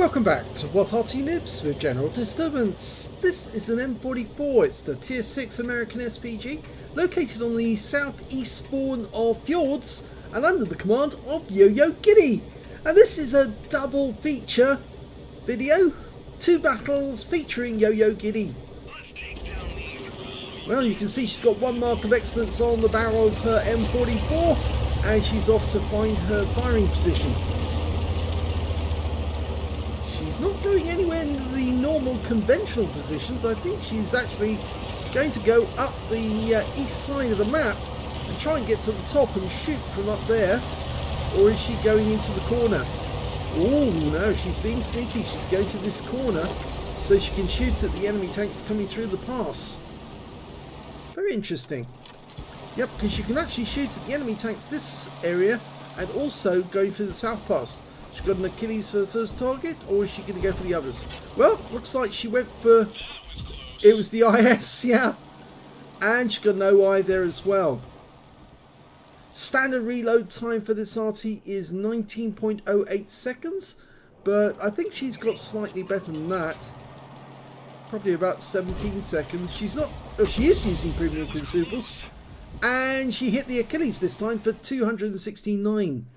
Welcome back to What Arty Noobs with General Disturbance. This is an M44, it's the Tier 6 American SPG, located on the southeast spawn of Fjords and under the command of Yo-Yo Giddy. And this is a double feature video, 2 battles featuring Yo-Yo Giddy. Well, you can see she's got 1 mark of excellence on the barrel of her M44 and she's off to find her firing position. She's not going anywhere in the normal conventional positions. I think she's actually going to go up the east side of the map and try and get to the top and shoot from up there. Or is she going into the corner? Oh no, she's being sneaky. She's going to this corner so she can shoot at the enemy tanks coming through the pass. Very interesting. Yep, because you can actually shoot at the enemy tanks this area and also going through the south pass. She got an Achilles for the first target, or is she going to go for the others? Well, looks like she went for... It was the IS, yeah. And she got an OI there as well. Standard reload time for this Arty is 19.08 seconds. But I think she's got slightly better than that. Probably about 17 seconds. She's not... Oh, she is using premium consumables. And she hit the Achilles this time for 269.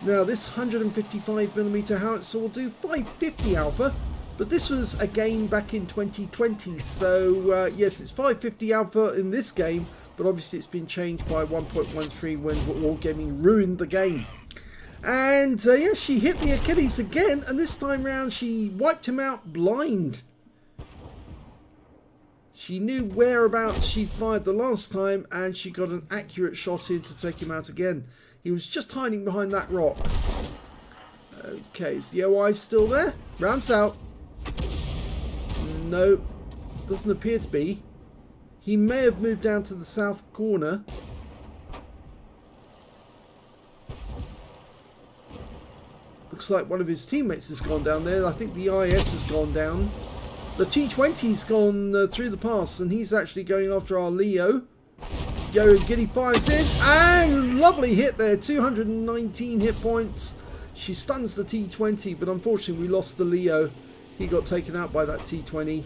Now this 155mm howitzer will do 550 alpha, but this was a game back in 2020, so yes, it's 550 alpha in this game, but obviously it's been changed by 1.13 when Wargaming ruined the game. And yeah, she hit the Achilles again, and this time round she wiped him out blind. She knew whereabouts she fired the last time, and she got an accurate shot in to take him out again. He was just hiding behind that rock. Okay, is the OI still there? Rounds out. No, doesn't appear to be. He may have moved down to the south corner. Looks like one of his teammates has gone down there. I think the IS has gone down. The T20's gone through the pass, and he's actually going after our Leo. Yo-Yo Giddy fires in, and lovely hit there, 219 hit points. She stuns the T20, but unfortunately we lost the Leo. He got taken out by that T20.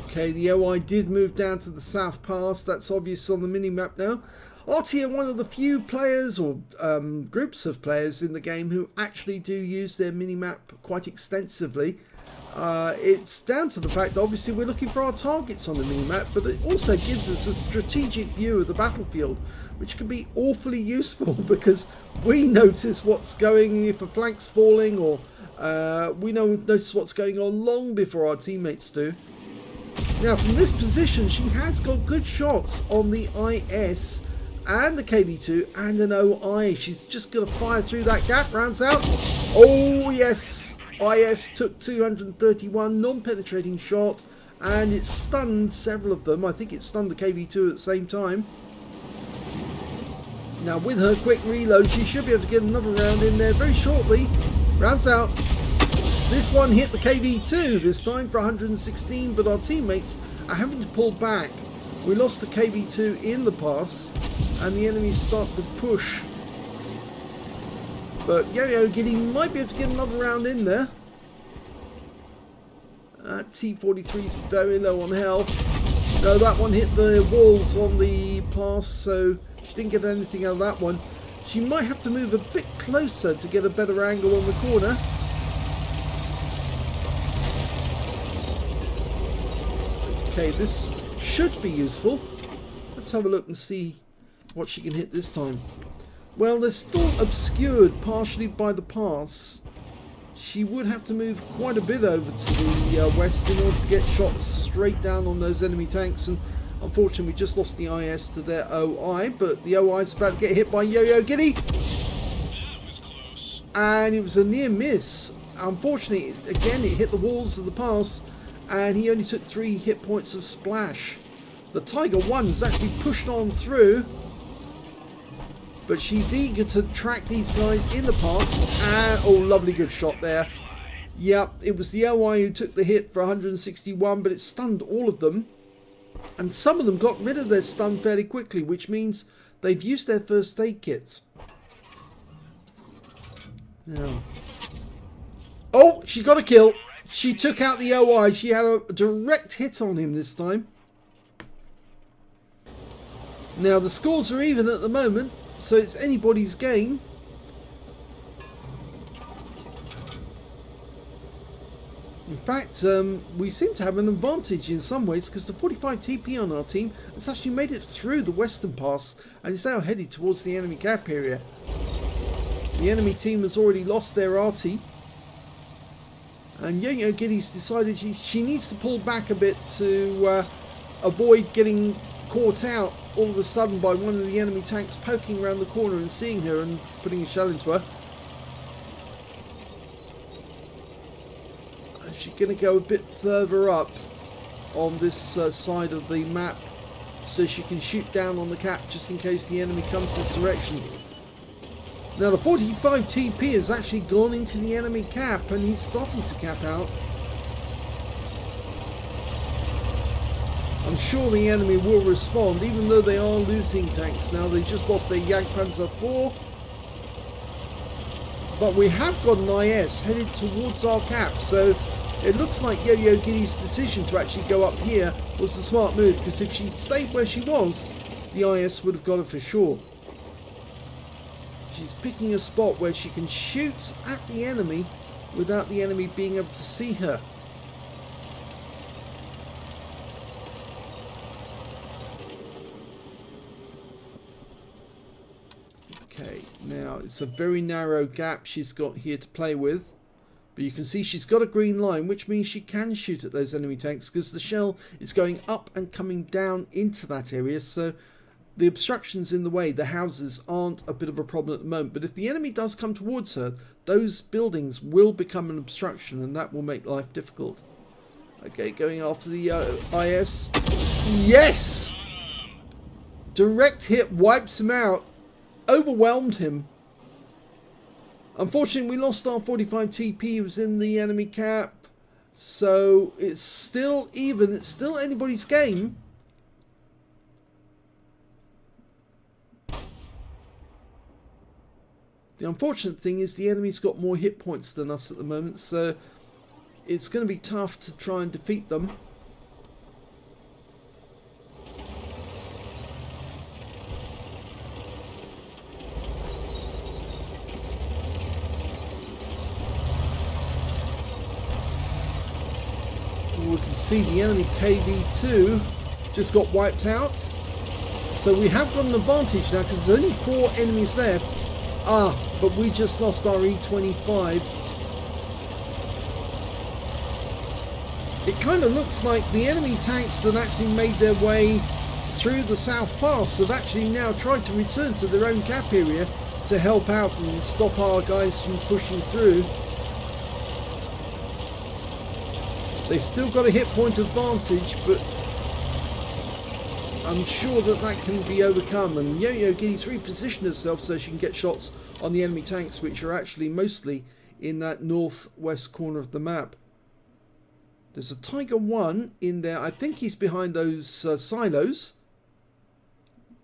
Okay, the OI did move down to the south pass. That's obvious on the mini-map now. Arty are one of the few players, or groups of players in the game who actually do use their mini-map quite extensively. It's down to the fact that obviously we're looking for our targets on the minimap, but it also gives us a strategic view of the battlefield, which can be awfully useful because we notice what's going, if a flank's falling, or we notice what's going on long before our teammates do. Now from this position she has got good shots on the IS and the KV2 and an OI. She's just going to fire through that gap, rounds out. Oh yes! IS took 231 non-penetrating shot and it stunned several of them. I think it stunned the KV2 at the same time. Now with her quick reload she should be able to get another round in there very shortly. Rounds out. This one hit the KV2 this time for 116, but our teammates are having to pull back. We lost the KV2 in the pass and the enemies start to push. But Yo-Yo Giddy might be able to get another round in there. T43 is very low on health. No, that one hit the walls on the pass, so she didn't get anything out of that one. She might have to move a bit closer to get a better angle on the corner. Okay, this should be useful. Let's have a look and see what she can hit this time. Well, they're still obscured partially by the pass. She would have to move quite a bit over to the west in order to get shots straight down on those enemy tanks, and unfortunately we just lost the IS to their OI, but the OI is about to get hit by Yo-Yo Giddy. And it was a near miss. Unfortunately, again, it hit the walls of the pass, and he only took 3 hit points of splash. The Tiger 1 is actually pushed on through, but she's eager to track these guys in the pass. And oh, lovely good shot there. Yep, it was the OI who took the hit for 161, but it stunned all of them. And some of them got rid of their stun fairly quickly, which means they've used their first aid kits. Now. Oh, she got a kill. She took out the OI. She had a direct hit on him this time. Now the scores are even at the moment, so it's anybody's game. In fact, we seem to have an advantage in some ways because the 45 TP on our team has actually made it through the western pass and is now headed towards the enemy cap area. The enemy team has already lost their Arty, and Yo-Yo Giddy's decided she needs to pull back a bit to avoid getting caught out all of a sudden by one of the enemy tanks poking around the corner and seeing her and putting a shell into her. She's going to go a bit further up on this side of the map so she can shoot down on the cap just in case the enemy comes this direction. Now the 45 TP has actually gone into the enemy cap and he's starting to cap out. I'm sure the enemy will respond even though they are losing tanks now. They just lost their Jagdpanzer 4. But we have got an IS headed towards our cap, so it looks like Yo-Yo Giddy's decision to actually go up here was the smart move, because if she'd stayed where she was, the IS would have got her for sure. She's picking a spot where she can shoot at the enemy without the enemy being able to see her. Okay, now it's a very narrow gap she's got here to play with. But you can see she's got a green line, which means she can shoot at those enemy tanks because the shell is going up and coming down into that area. So the obstructions in the way, the houses, aren't a bit of a problem at the moment. But if the enemy does come towards her, those buildings will become an obstruction and that will make life difficult. Okay, going after the IS. Yes! Direct hit wipes him out. Overwhelmed him. Unfortunately, we lost our 45 TP. He was in the enemy cap. So it's still even. It's still anybody's game. The unfortunate thing is the enemy's got more hit points than us at the moment. So it's going to be tough to try and defeat them. We can see the enemy KV2 just got wiped out. So we have got an advantage now because there's only 4 enemies left. But we just lost our E25. It kind of looks like the enemy tanks that actually made their way through the South Pass have actually now tried to return to their own cap area to help out and stop our guys from pushing through. They've still got a hit point advantage, but I'm sure that that can be overcome. And Yo-Yo Giddy's repositioned herself so she can get shots on the enemy tanks, which are actually mostly in that northwest corner of the map. There's a Tiger 1 in there. I think he's behind those silos.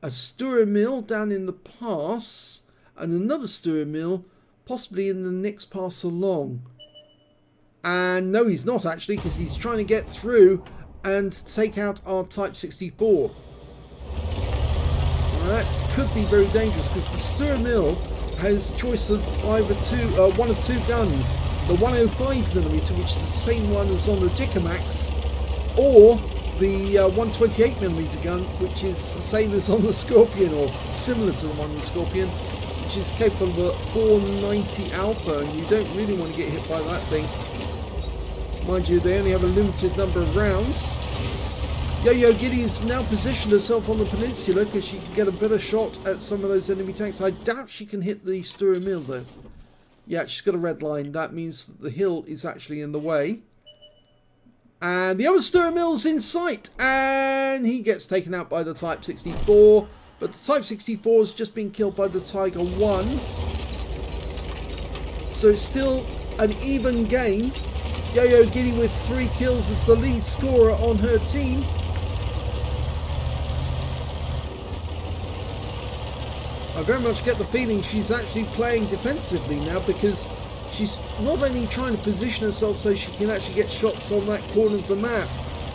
A Stura Mill down in the pass. And another Stura Mill possibly in the next pass along. And no, he's not actually, because he's trying to get through and take out our Type 64. That could be very dangerous because the Stura Mill has a choice of either one of 2 guns. The 105mm, which is the same one as on the Dicamax, or the 128mm gun, which is the same as on the Scorpion, or similar to the one on the Scorpion, which is capable of 490 alpha, and you don't really want to get hit by that thing. Mind you, they only have a limited number of rounds. Yo-Yo Giddy's now positioned herself on the peninsula because she can get a better shot at some of those enemy tanks. I doubt she can hit the Stura Mill though. Yeah, she's got a red line. That means that the hill is actually in the way. And the other Stura Mill's in sight. And he gets taken out by the Type 64. But the Type 64 has just been killed by the Tiger 1. So it's still an even game. Yo-Yo Giddy with 3 kills as the lead scorer on her team. I very much get the feeling she's actually playing defensively now, because she's not only trying to position herself so she can actually get shots on that corner of the map,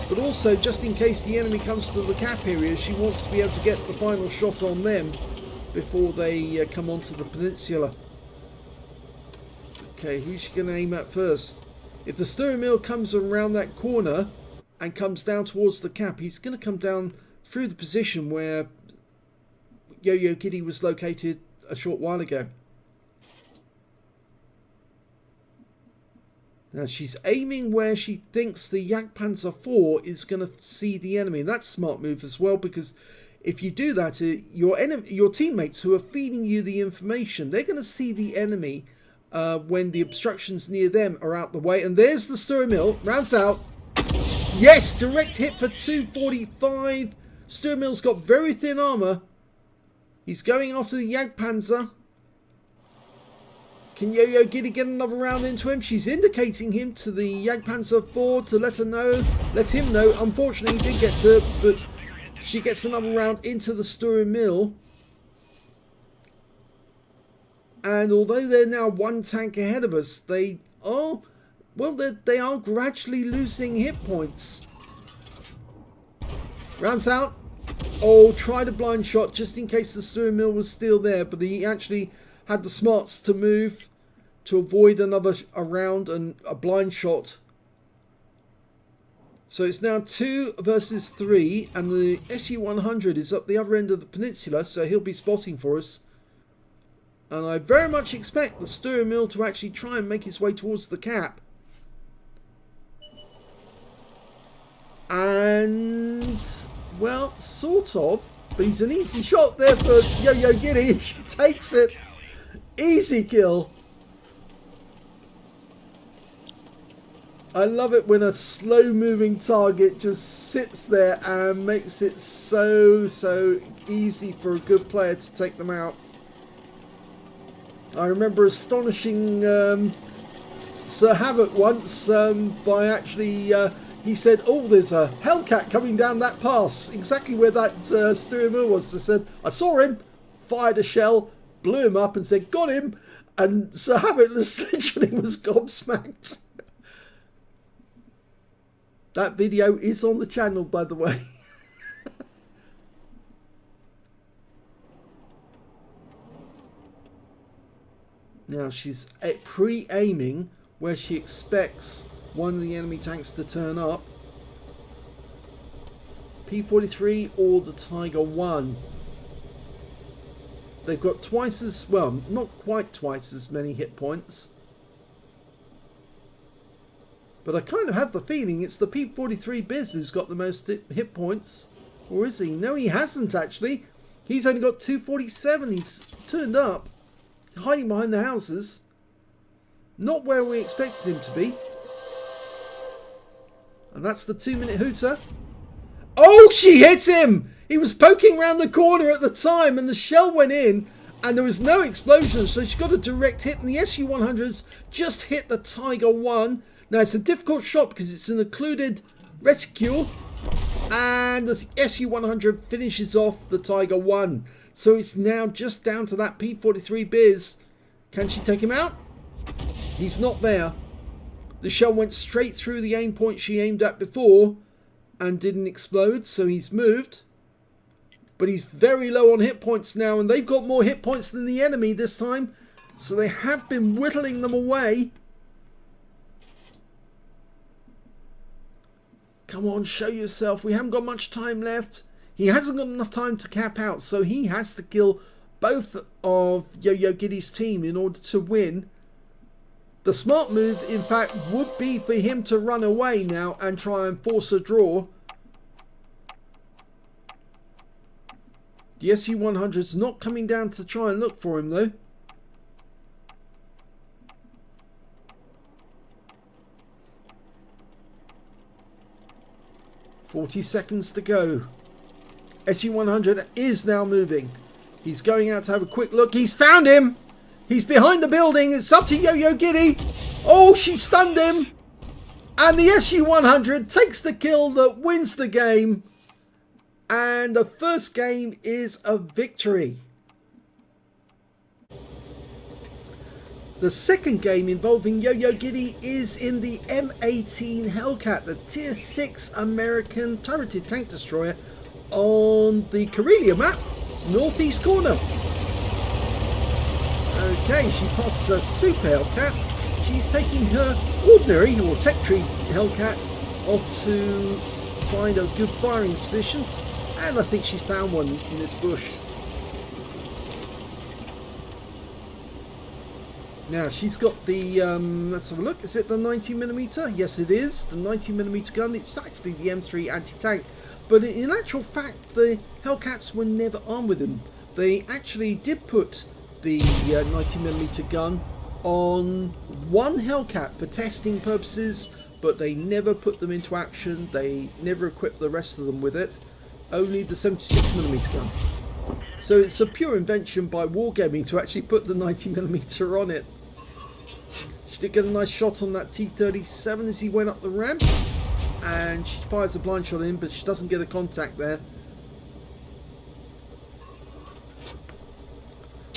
but also just in case the enemy comes to the cap area, she wants to be able to get the final shot on them before they come onto the peninsula. Okay, who's she going to aim at first? If the steering wheel comes around that corner and comes down towards the cap, he's going to come down through the position where Yo-Yo Kitty was located a short while ago. Now she's aiming where she thinks the Jagdpanzer IV is going to see the enemy. And that's a smart move as well, because if you do that, your teammates who are feeding you the information, they're going to see the enemy when the obstructions near them are out the way. And there's the steering wheel. Rounds out. Yes, direct hit for 245. Steering wheel's got very thin armor. He's going after the Jagdpanzer. Can Yo-Yo Giddy get another round into him? She's indicating him to the Jagdpanzer IV to let him know. Unfortunately, he did get to, but she gets another round into the steering wheel. And although they're now one tank ahead of us, they are gradually losing hit points. Rounds out. Oh, tried a blind shot just in case the steering wheel was still there, but he actually had the smarts to move to avoid another round and a blind shot. So it's now 2 versus 3, and the SU-100 is up the other end of the peninsula, so he'll be spotting for us. And I very much expect the steering wheel to actually try and make his way towards the cap. And, well, sort of, but he's an easy shot there for Yo-Yo Giddy. She takes it. Easy kill. I love it when a slow moving target just sits there and makes it so easy for a good player to take them out. I remember astonishing Sir Havoc once by actually he said, oh, there's a Hellcat coming down that pass, exactly where that steering wheel was. I said, I saw him, fired a shell, blew him up and said, got him. And Sir Havoc literally was gobsmacked. That video is on the channel, by the way. Now she's pre-aiming where she expects one of the enemy tanks to turn up. P43 or the Tiger 1. They've got twice as, well, not quite twice as many hit points. But I kind of have the feeling it's the P43 Biz who's got the most hit points. Or is he? No, he hasn't actually. He's only got 247. He's turned up, hiding behind the houses. Not where we expected him to be. And that's the 2-minute hooter. Oh, she hit him! He was poking around the corner at the time and the shell went in and there was no explosion, so she got a direct hit, and the SU-100s just hit the Tiger 1. Now it's a difficult shot because it's an occluded reticule, and the SU-100 finishes off the Tiger 1. So it's now just down to that P43 Biz. Can she take him out? He's not there. The shell went straight through the aim point she aimed at before and didn't explode, so he's moved. But he's very low on hit points now, and they've got more hit points than the enemy this time. So they have been whittling them away. Come on, show yourself. We haven't got much time left. He hasn't got enough time to cap out, so he has to kill both of Yo-Yo Giddy's team in order to win. The smart move, in fact, would be for him to run away now and try and force a draw. The SU-100's not coming down to try and look for him, though. "40 seconds to go. SU-100 is now moving. He's going out to have a quick look. He's found him! He's behind the building. It's up to Yo-Yo Giddy. Oh, she stunned him. And the SU-100 takes the kill that wins the game. And the first game is a victory. The second game involving Yo-Yo Giddy is in the M18 Hellcat, the Tier 6 American turreted tank destroyer on the Karelia map, northeast corner. Okay, she passes a Super Hellcat. She's taking her ordinary or tech tree Hellcat off to find a good firing position, and I think she's found one in this bush. Now she's got the, let's have a look, is it the 90mm? Yes it is, the 90mm gun. It's actually the M3 anti-tank, but in actual fact the Hellcats were never armed with them. They actually did put the 90mm gun on one Hellcat for testing purposes, but they never put them into action. They never equipped the rest of them with it, only the 76mm gun. So it's a pure invention by Wargaming to actually put the 90mm on it. She did get a nice shot on that T-37 as he went up the ramp, and she fires a blind shot in, but she doesn't get a contact there.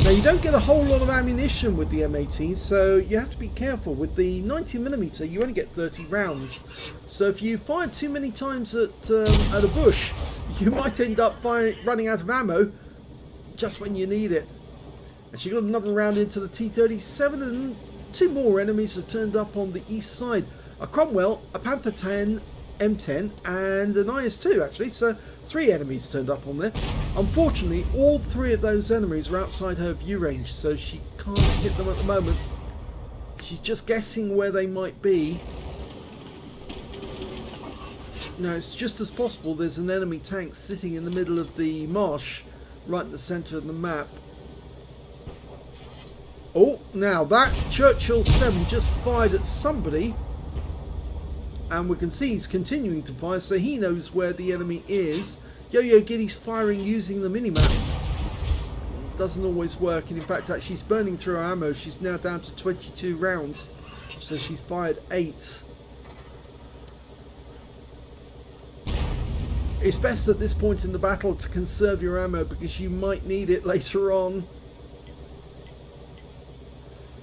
Now you don't get a whole lot of ammunition with the M18, so you have to be careful. With the 90mm you only get 30 rounds, so if you fire too many times at a bush, you might end up running out of ammo just when you need it. And she got another round into the T-37, and two more enemies have turned up on the east side. A Cromwell, a Panther 10 M10 and an IS-2 actually, so three enemies turned up on there. Unfortunately all three of those enemies are outside her view range, so she can't hit them at the moment. She's just guessing where they might be. Now it's just as possible there's an enemy tank sitting in the middle of the marsh right in the centre of the map. Oh, now that Churchill 7 just fired at somebody, and we can see he's continuing to fire, so he knows where the enemy is. Yo-Yo Giddy's firing using the minimap. Doesn't always work, and in fact she's burning through her ammo. She's now down to 22 rounds, so she's fired 8. It's best at this point in the battle to conserve your ammo because you might need it later on.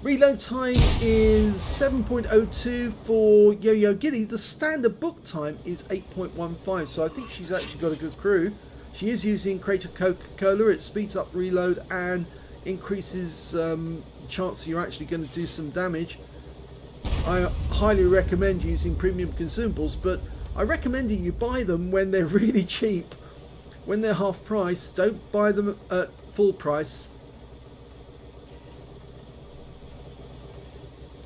Reload time is 7.02 for Yo-Yo Giddy. The standard book time is 8.15, so I think she's actually got a good crew. She is using crate of Coca-Cola. It speeds up reload and increases chance you're actually going to do some damage. I highly recommend using premium consumables, but I recommend that you buy them when they're really cheap. When they're half price, don't buy them at full price.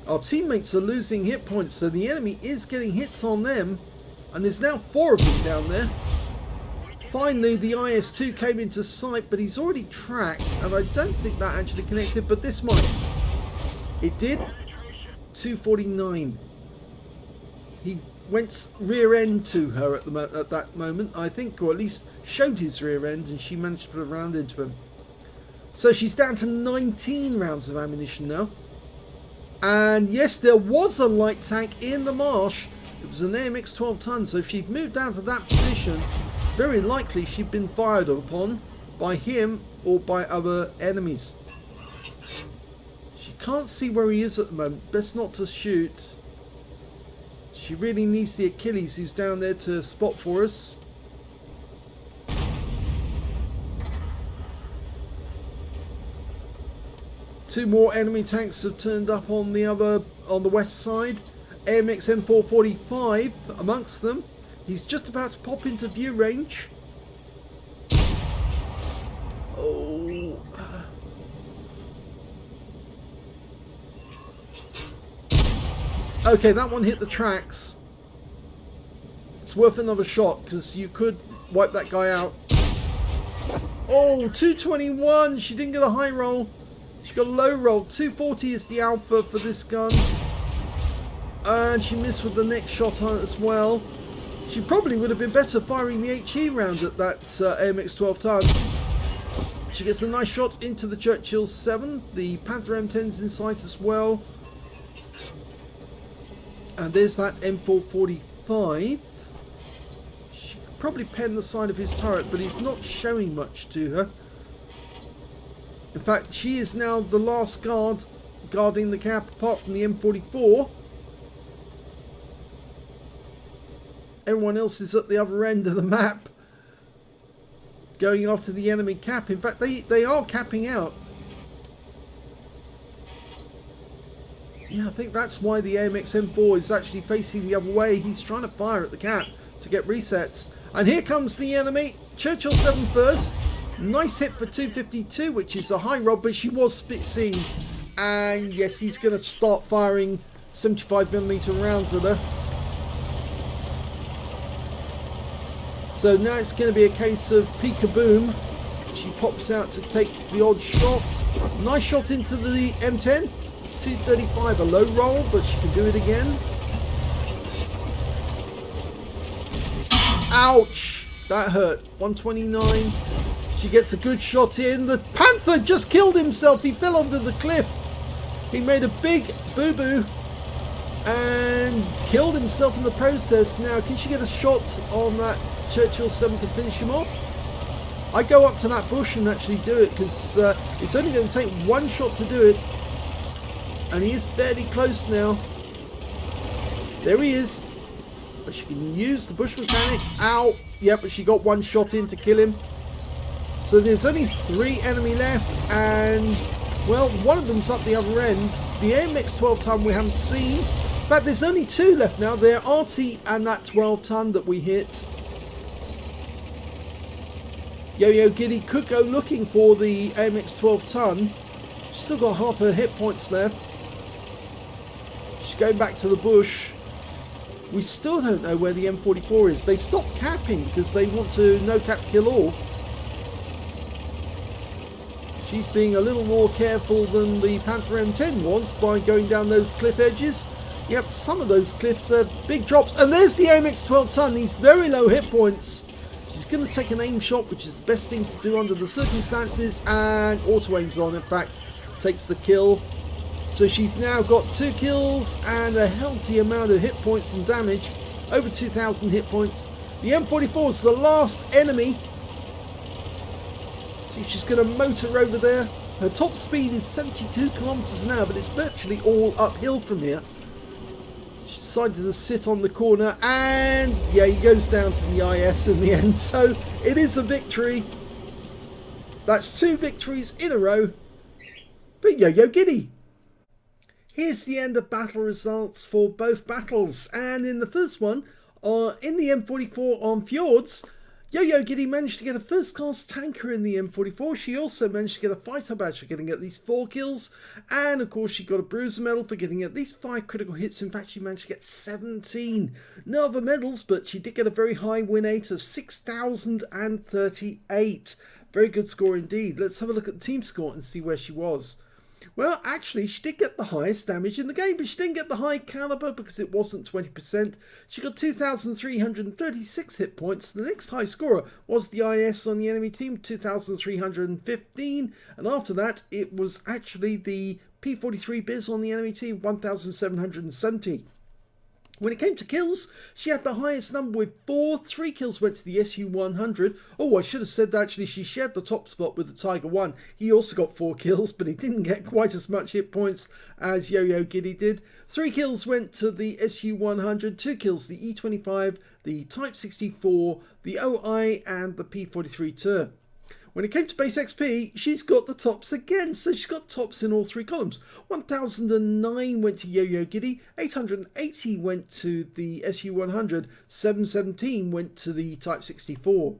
Our teammates are losing hit points, so the enemy is getting hits on them, and there's now 4 of them down there. Finally the IS-2 came into sight, but he's already tracked, and I don't think that actually connected, but this might. It did. 249. He went rear end to her at that moment, I think, or at least showed his rear end, and she managed to put a round into him. So she's down to 19 rounds of ammunition now. And yes, there was a light tank in the marsh. It was an AMX 12 ton, so if she'd moved down to that position, very likely she'd been fired upon by him or by other enemies. She can't see where he is at the moment. Best not to shoot. She really needs the Achilles who's down there to spot for us. Two more enemy tanks have turned up on the west side. AMX M445 amongst them. He's just about to pop into view range. Oh. Okay, that one hit the tracks. It's worth another shot because you could wipe that guy out. Oh, 221. She didn't get a high roll. She got a low roll. 240 is the alpha for this gun. And she missed with the next shot on it as well. She probably would have been better firing the HE round at that AMX 12 ton. She gets a nice shot into the Churchill 7. The Panther M10's in sight as well. And there's that M445. She could probably pen the side of his turret, but he's not showing much to her. In fact, she is now the last guard guarding the cap apart from the M44. Everyone else is at the other end of the map, going after the enemy cap. In fact, they are capping out. Yeah, I think that's why the AMX M4 is actually facing the other way. He's trying to fire at the cap to get resets. And here comes the enemy. Churchill 7 first. Nice hit for 252, which is a high roll, but she was seen. And yes, he's going to start firing 75mm rounds at her. So now it's going to be a case of peek-a-boom. She pops out to take the odd shot. Nice shot into the M10. 235, a low roll, but she can do it again. Ouch! That hurt. 129. She gets a good shot in. The Panther just killed himself. He fell onto the cliff. He made a big boo-boo and killed himself in the process. Now, can she get a shot on that Churchill 7 to finish him off? I go up to that bush and actually do it, because it's only going to take one shot to do it. And he is fairly close now. There he is. But she can use the bush mechanic. Ow! Yeah, but she got one shot in to kill him. So there's only 3 enemy left, and well, one of them's up the other end. The AMX 12 ton we haven't seen. In fact, there's only 2 left now. They're Arty and that 12 ton that we hit. Yo-Yo Giddy could go looking for the AMX 12 ton. She's still got half her hit points left. She's going back to the bush. We still don't know where the M44 is. They've stopped capping because they want to no cap kill all. She's being a little more careful than the Panther M10 was by going down those cliff edges. Yep, some of those cliffs are big drops. And there's the AMX 12 ton. These very low hit points. She's going to take an aim shot, which is the best thing to do under the circumstances. And auto aims on, in fact, takes the kill. So she's now got 2 kills and a healthy amount of hit points and damage. Over 2,000 hit points. The M44 is the last enemy. See, she's going to motor over there. Her top speed is 72 kilometers an hour, but it's virtually all uphill from here. She decided to sit on the corner, and yeah, he goes down to the IS in the end. So it is a victory. That's 2 victories in a row for Yo-Yo Giddy. Here's the end of battle results for both battles, and in the first one, in the M44 on Fjords, Yo-Yo Giddy managed to get a first class tanker in the M44. She also managed to get a fighter badge for getting at least 4 kills, and of course she got a bruiser medal for getting at least 5 critical hits. In fact, she managed to get 17. No other medals, but she did get a very high win rate of 6,038. Very good score indeed. Let's have a look at the team score and see where she was. Well, actually, she did get the highest damage in the game, but she didn't get the high caliber because it wasn't 20%. She got 2,336 hit points. The next high scorer was the IS on the enemy team, 2,315. And after that, it was actually the P43 Biz on the enemy team, 1,770. When it came to kills, she had the highest number with 4. 3 kills went to the SU-100. Oh, I should have said that actually she shared the top spot with the Tiger 1. He also got 4 kills, but he didn't get quite as much hit points as Yo-Yo Giddy did. 3 kills went to the SU-100, 2 kills the E25, the Type 64, the OI, and the P43 Tur. When it came to base XP, she's got the tops again, so she's got tops in all 3 columns. 1009 went to Yo-Yo Giddy, 880 went to the SU-100, 717 went to the Type 64.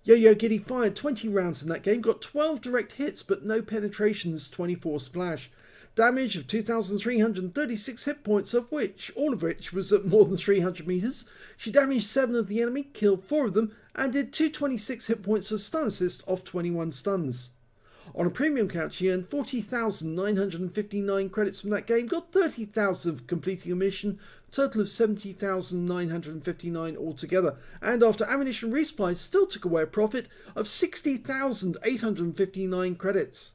Yo-Yo Giddy fired 20 rounds in that game, got 12 direct hits but no penetrations, 24 splash. Damage of 2,336 hit points, of which, all of which was at more than 300 meters. She damaged 7 of the enemy, killed 4 of them, and did 226 hit points of stun assist off 21 stuns. On a premium count, she earned 40,959 credits from that game, got 30,000 for completing a mission, total of 70,959 altogether, and after ammunition resupply, still took away a profit of 60,859 credits.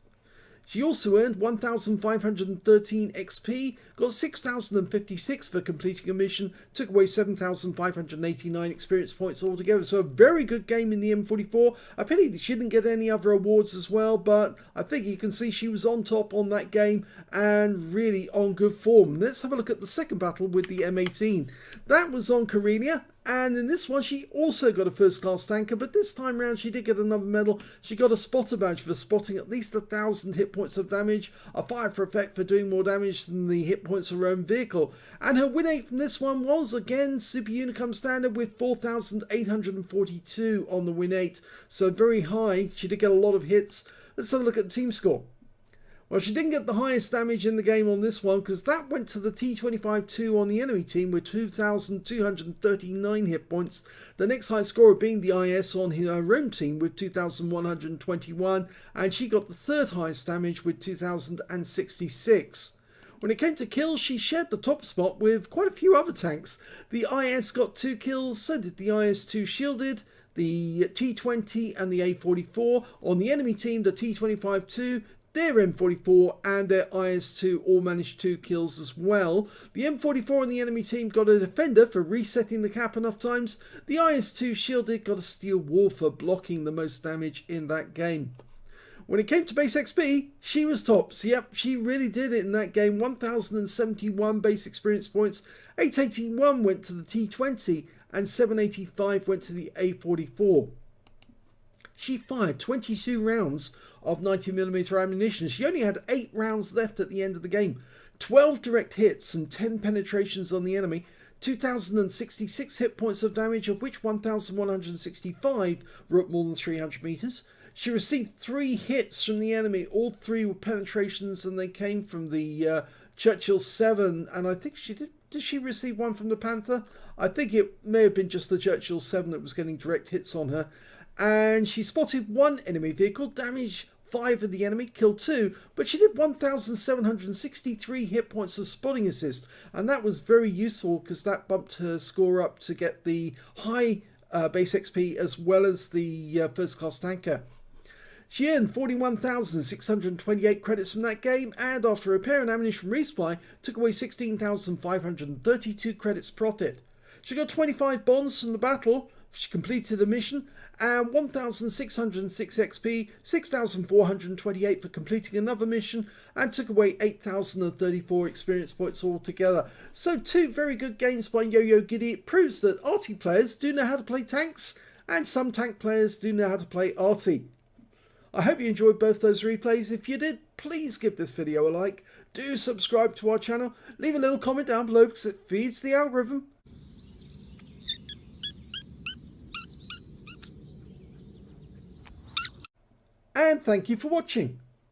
She also earned 1,513 XP, got 6,056 for completing a mission, took away 7,589 experience points altogether. So a very good game in the M44. A pity that she didn't get any other awards as well, but I think you can see she was on top on that game and really on good form. Let's have a look at the second battle with the M18. That was on Karelia. And in this one, she also got a first-class tanker, but this time round she did get another medal. She got a spotter badge for spotting at least 1,000 hit points of damage, a fire for effect for doing more damage than the hit points of her own vehicle. And her win rate from this one was, again, Super Unicum standard with 4,842 on the win rate. So very high. She did get a lot of hits. Let's have a look at the team score. Well, she didn't get the highest damage in the game on this one because that went to the T25-2 on the enemy team with 2,239 hit points. The next highest scorer being the IS on her own team with 2,121, and she got the third highest damage with 2,066. When it came to kills, she shared the top spot with quite a few other tanks. The IS got 2 kills, so did the IS-2 shielded, the T20 and the A44. On the enemy team, the T25-2, their M44 and their IS-2 all managed 2 kills as well. The M44 and the enemy team got a defender for resetting the cap enough times. The IS-2 shielded got a steel wall for blocking the most damage in that game. When it came to base XP, she was tops. Yep, she really did it in that game. 1,071 base experience points. 881 went to the T20 and 785 went to the A44. She fired 22 rounds of 90mm ammunition. She only had 8 rounds left at the end of the game. 12 direct hits and 10 penetrations on the enemy. 2,066 hit points of damage, of which 1,165 were at more than 300 meters. She received 3 hits from the enemy. All 3 were penetrations and they came from the Churchill 7. And I think she did she receive one from the Panther? I think it may have been just the Churchill 7 that was getting direct hits on her. And she spotted 1 enemy vehicle, damaged 5 of the enemy, killed 2, but she did 1,763 hit points of spotting assist, and that was very useful because that bumped her score up to get the high base XP as well as the first class tanker. She earned 41,628 credits from that game, and after repair and ammunition resupply, took away 16,532 credits profit. She got 25 bonds from the battle. She completed a mission, and 1,606 XP, 6,428 for completing another mission, and took away 8,034 experience points altogether. So 2 very good games by Yo-Yo Giddy. It proves that Arty players do know how to play tanks, and some tank players do know how to play Arty. I hope you enjoyed both those replays. If you did, please give this video a like. Do subscribe to our channel. Leave a little comment down below because it feeds the algorithm. And thank you for watching.